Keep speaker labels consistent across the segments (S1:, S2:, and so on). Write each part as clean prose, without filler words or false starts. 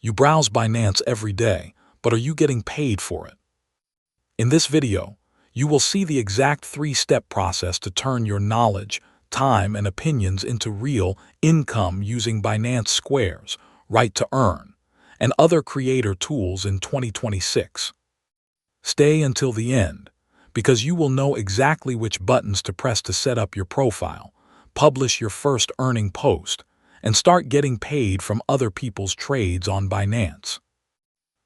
S1: You browse Binance every day, but are you getting paid for it? In this video, you will see the exact three-step process to turn your knowledge, time, and opinions into real income using Binance Square's right to earn and other creator tools in 2026. Stay until the end, because you will know exactly which buttons to press to set up your profile, publish your first earning post, and start getting paid from other people's trades on Binance.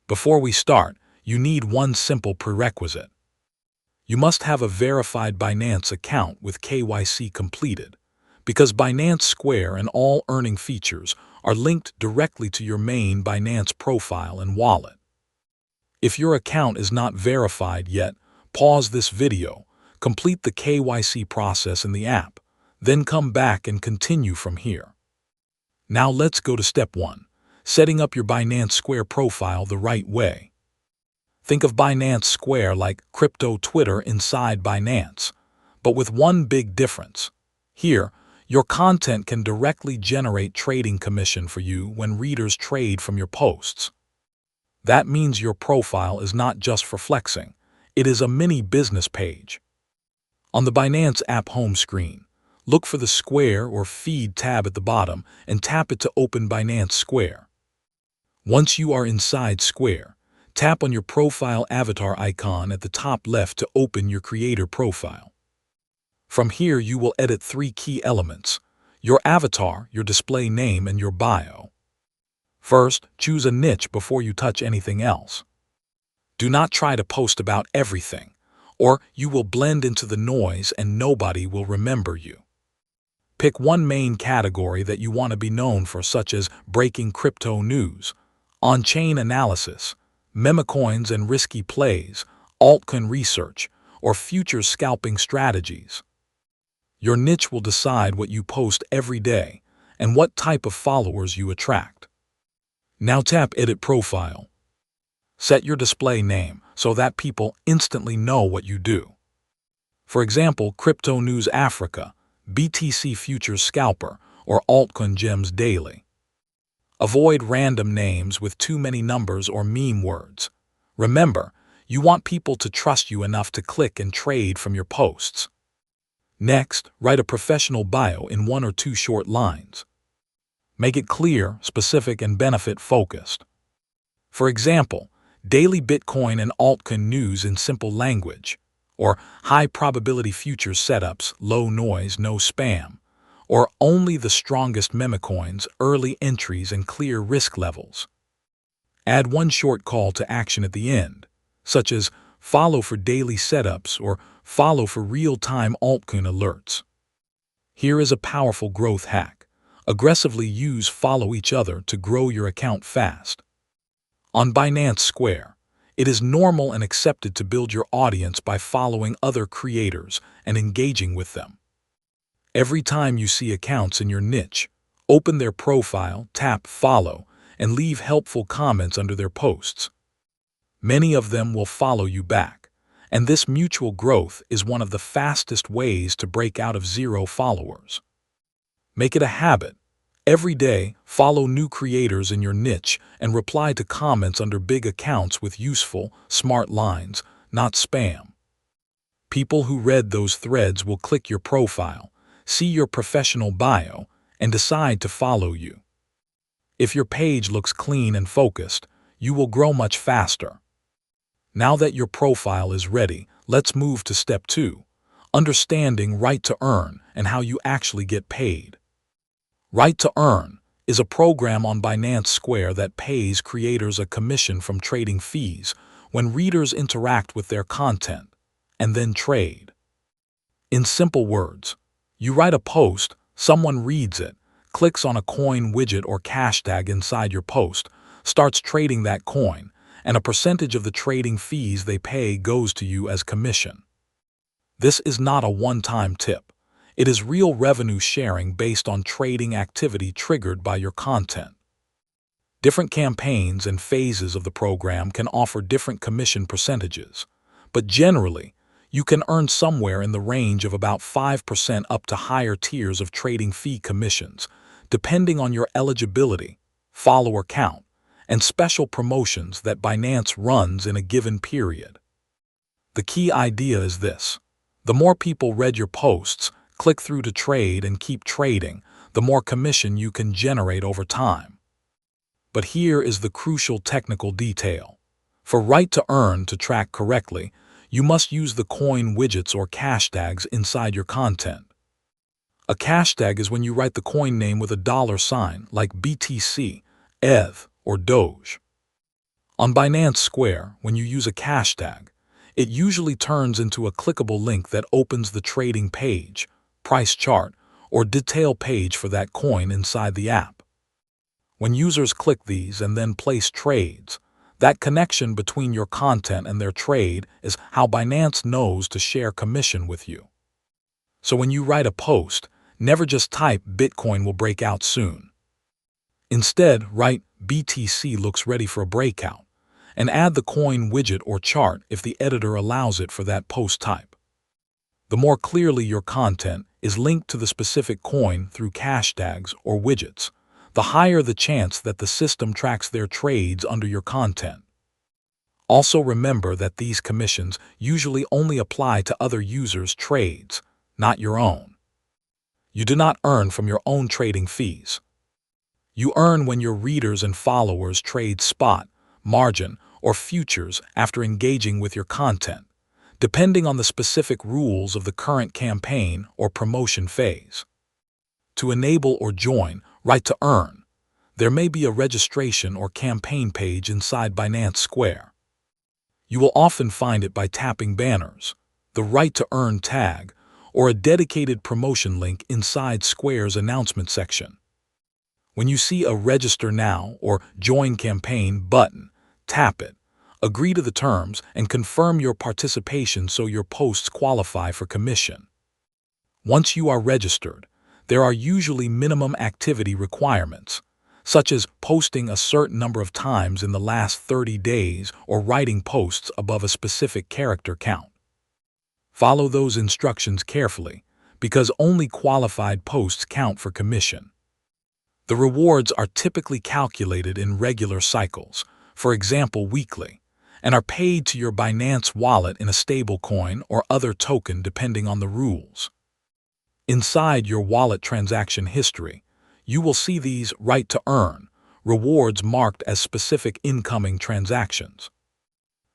S1: Before we start, you need one simple prerequisite. You must have a verified Binance account with KYC completed, because Binance Square and all earning features are linked directly to your main Binance profile and wallet. If your account is not verified yet, pause this video, complete the KYC process in the app, then come back and continue from here. Now let's go to step 1, setting up your Binance Square profile the right way. Think of Binance Square like crypto Twitter inside Binance, but with one big difference. Here, your content can directly generate trading commission for you when readers trade from your posts. That means your profile is not just for flexing, it is a mini business page. On the Binance app home screen, look for the Square or Feed tab at the bottom and tap it to open Binance Square. Once you are inside Square, tap on your profile avatar icon at the top left to open your creator profile. From here, you will edit 3 key elements: your avatar, your display name, and your bio. First, choose a niche before you touch anything else. Do not try to post about everything, or you will blend into the noise and nobody will remember you. Pick one main category that you want to be known for, such as breaking crypto news, on-chain analysis, memecoins and risky plays, altcoin research, or futures scalping strategies. Your niche will decide what you post every day and what type of followers you attract. Now tap Edit Profile. Set your display name so that people instantly know what you do. For example, Crypto News Africa, BTC Futures Scalper, or Altcoin Gems Daily. Avoid random names with too many numbers or meme words. Remember, you want people to trust you enough to click and trade from your posts. Next, write a professional bio in 1 or 2 short lines. Make it clear, specific, and benefit-focused. For example, daily Bitcoin and altcoin news in simple language, or high-probability futures setups, low noise, no spam, or only the strongest memecoins, early entries, and clear risk levels. Add one short call to action at the end, such as follow for daily setups or follow for real-time altcoin alerts. Here is a powerful growth hack. Aggressively use follow each other to grow your account fast. On Binance Square, it is normal and accepted to build your audience by following other creators and engaging with them. Every time you see accounts in your niche, open their profile, tap follow, and leave helpful comments under their posts. Many of them will follow you back, and this mutual growth is one of the fastest ways to break out of 0 followers. Make it a habit. Every day, follow new creators in your niche and reply to comments under big accounts with useful, smart lines, not spam. People who read those threads will click your profile, see your professional bio, and decide to follow you. If your page looks clean and focused, you will grow much faster. Now that your profile is ready, let's move to step 2, understanding right to earn and how you actually get paid. Right to Earn is a program on Binance Square that pays creators a commission from trading fees when readers interact with their content and then trade. In simple words, you write a post, someone reads it, clicks on a coin widget or cash tag inside your post, starts trading that coin, and a percentage of the trading fees they pay goes to you as commission. This is not a one-time tip. It is real revenue sharing based on trading activity triggered by your content. Different campaigns and phases of the program can offer different commission percentages, but generally, you can earn somewhere in the range of about 5% up to higher tiers of trading fee commissions, depending on your eligibility, follower count, and special promotions that Binance runs in a given period. The key idea is this: the more people read your posts, click through to trade, and keep trading, the more commission you can generate over time. But here is the crucial technical detail. For right to earn to track correctly, you must use the coin widgets or hashtags inside your content. A hashtag is when you write the coin name with a $sign, like BTC, ETH, or Doge. On Binance Square, when you use a hashtag, it usually turns into a clickable link that opens the trading page, price chart, or detail page for that coin inside the app. When users click these and then place trades, that connection between your content and their trade is how Binance knows to share commission with you. So when you write a post, never just type "Bitcoin will break out soon." Instead, write "BTC looks ready for a breakout," and add the coin widget or chart if the editor allows it for that post type. The more clearly your content is linked to the specific coin through hashtags or widgets, the higher the chance that the system tracks their trades under your content. Also remember that these commissions usually only apply to other users' trades, not your own. You do not earn from your own trading fees. You earn when your readers and followers trade spot, margin, or futures after engaging with your content, depending on the specific rules of the current campaign or promotion phase. To enable or join Right to Earn, there may be a registration or campaign page inside Binance Square. You will often find it by tapping banners, the Right to Earn tag, or a dedicated promotion link inside Square's announcement section. When you see a Register Now or Join Campaign button, tap it, agree to the terms, and confirm your participation so your posts qualify for commission. Once you are registered, there are usually minimum activity requirements, such as posting a certain number of times in the last 30 days or writing posts above a specific character count. Follow those instructions carefully, because only qualified posts count for commission. The rewards are typically calculated in regular cycles, for example weekly, and are paid to your Binance wallet in a stablecoin or other token depending on the rules. Inside your wallet transaction history, you will see these Right to Earn rewards marked as specific incoming transactions.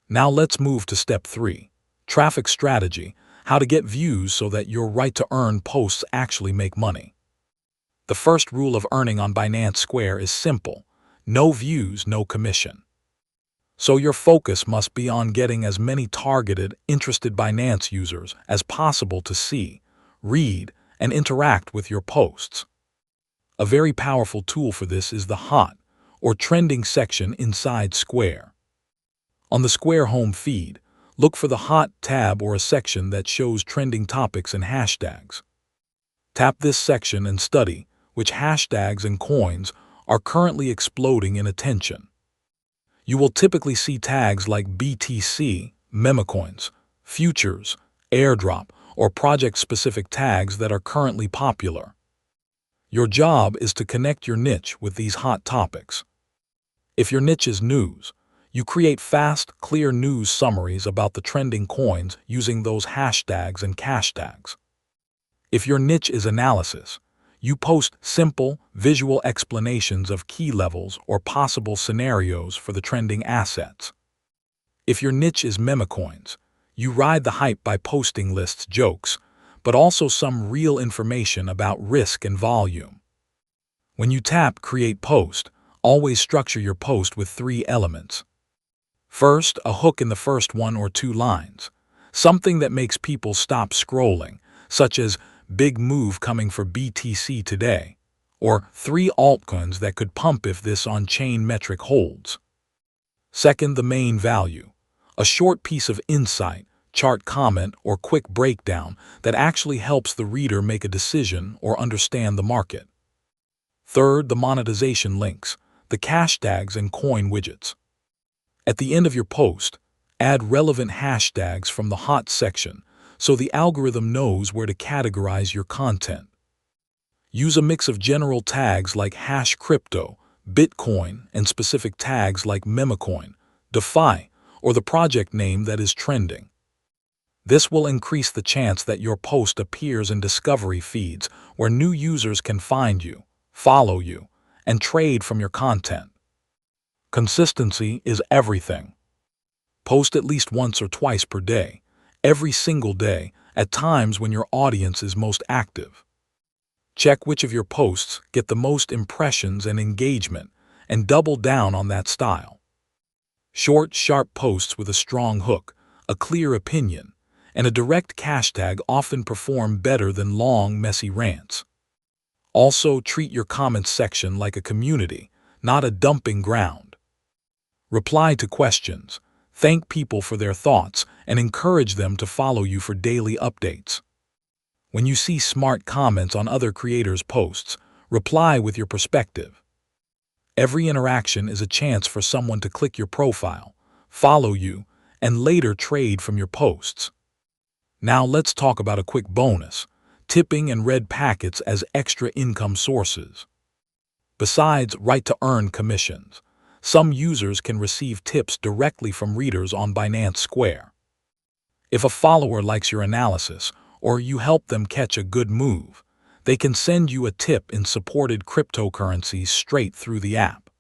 S1: Now let's move to step 3. Traffic strategy, how to get views so that your Right to Earn posts actually make money. The first rule of earning on Binance Square is simple: no views, no commission. So your focus must be on getting as many targeted, interested Binance users as possible to see, read, and interact with your posts. A very powerful tool for this is the Hot or Trending section inside Square. On the Square home feed, look for the Hot tab or a section that shows trending topics and hashtags. Tap this section and study which hashtags and coins are currently exploding in attention. You will typically see tags like BTC, memecoins, futures, airdrop, or project-specific tags that are currently popular. Your job is to connect your niche with these hot topics. If your niche is news, you create fast, clear news summaries about the trending coins using those hashtags and hashtags. If your niche is analysis, you post simple, visual explanations of key levels or possible scenarios for the trending assets. If your niche is memecoins, you ride the hype by posting lists, jokes, but also some real information about risk and volume. When you tap Create Post, always structure your post with 3 elements. First, a hook in the first 1 or 2 lines, something that makes people stop scrolling, such as "Big move coming for BTC today," or 3 altcoins that could pump if this on-chain metric holds. Second, the main value, a short piece of insight, chart comment, or quick breakdown that actually helps the reader make a decision or understand the market. Third, the monetization links, the hashtags and coin widgets. At the end of your post, add relevant hashtags from the Hot section so the algorithm knows where to categorize your content. Use a mix of general tags like #crypto, Bitcoin, and specific tags like memecoin, DeFi, or the project name that is trending. This will increase the chance that your post appears in discovery feeds where new users can find you, follow you, and trade from your content. Consistency is everything. Post at least once or twice per day, every single day, at times when your audience is most active. Check which of your posts get the most impressions and engagement, and double down on that style. Short, sharp posts with a strong hook, a clear opinion, and a direct hashtag often perform better than long, messy rants. Also, treat your comments section like a community, not a dumping ground. Reply to questions, thank people for their thoughts, and encourage them to follow you for daily updates. When you see smart comments on other creators' posts, reply with your perspective. Every interaction is a chance for someone to click your profile, follow you, and later trade from your posts. Now let's talk about a quick bonus: tipping and red packets as extra income sources. Besides right-to-earn commissions, some users can receive tips directly from readers on Binance Square. If a follower likes your analysis or you help them catch a good move, they can send you a tip in supported cryptocurrencies straight through the app.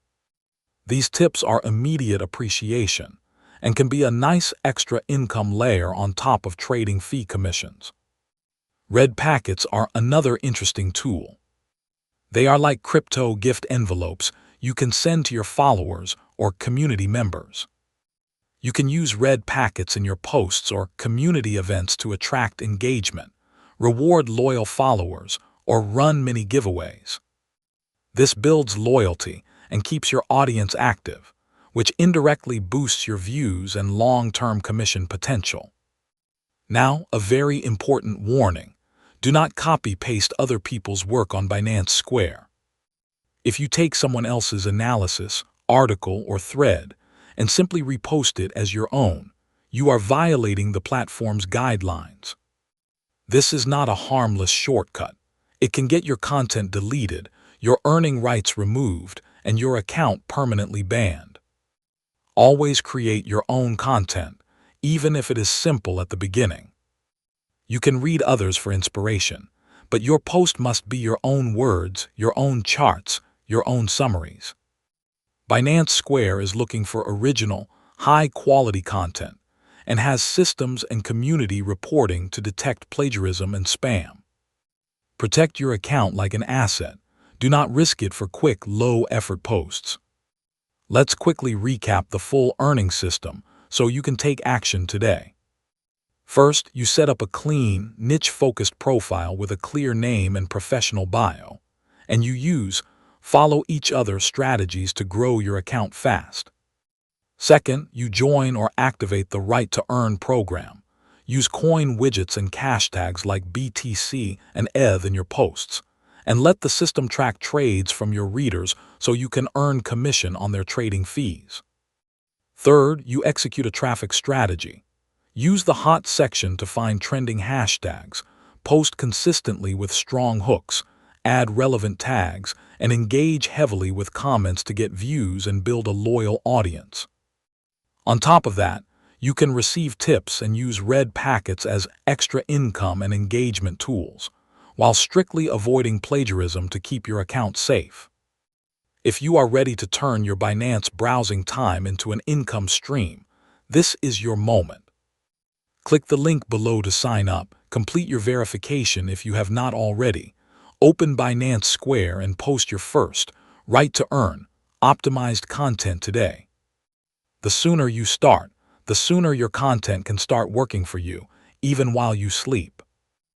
S1: These tips are immediate appreciation and can be a nice extra income layer on top of trading fee commissions. Red packets are another interesting tool. They are like crypto gift envelopes you can send to your followers or community members. You can use red packets in your posts or community events to attract engagement, reward loyal followers, or run mini giveaways. This builds loyalty and keeps your audience active, which indirectly boosts your views and long-term commission potential. Now, a very important warning: do not copy-paste other people's work on Binance Square. If you take someone else's analysis, article, or thread and simply repost it as your own, you are violating the platform's guidelines. This is not a harmless shortcut. It can get your content deleted, your earning rights removed, and your account permanently banned. Always create your own content, even if it is simple at the beginning. You can read others for inspiration, but your post must be your own words, your own charts, your own summaries. Binance Square is looking for original, high-quality content and has systems and community reporting to detect plagiarism and spam. Protect your account like an asset. Do not risk it for quick, low-effort posts. Let's quickly recap the full earning system so you can take action today. First, you set up a clean, niche-focused profile with a clear name and professional bio, and you use follow each other strategies to grow your account fast. Second, you join or activate the Right to Earn program. Use coin widgets and cash tags like BTC and ETH in your posts, and let the system track trades from your readers so you can earn commission on their trading fees. Third, you execute a traffic strategy. Use the hot section to find trending hashtags, post consistently with strong hooks, add relevant tags, and engage heavily with comments to get views and build a loyal audience. On top of that, you can receive tips and use red packets as extra income and engagement tools, while strictly avoiding plagiarism to keep your account safe. If you are ready to turn your Binance browsing time into an income stream, this is your moment. Click the link below to sign up, complete your verification if you have not already, open Binance Square and post your first right-to-earn, optimized content today. The sooner you start, the sooner your content can start working for you, even while you sleep.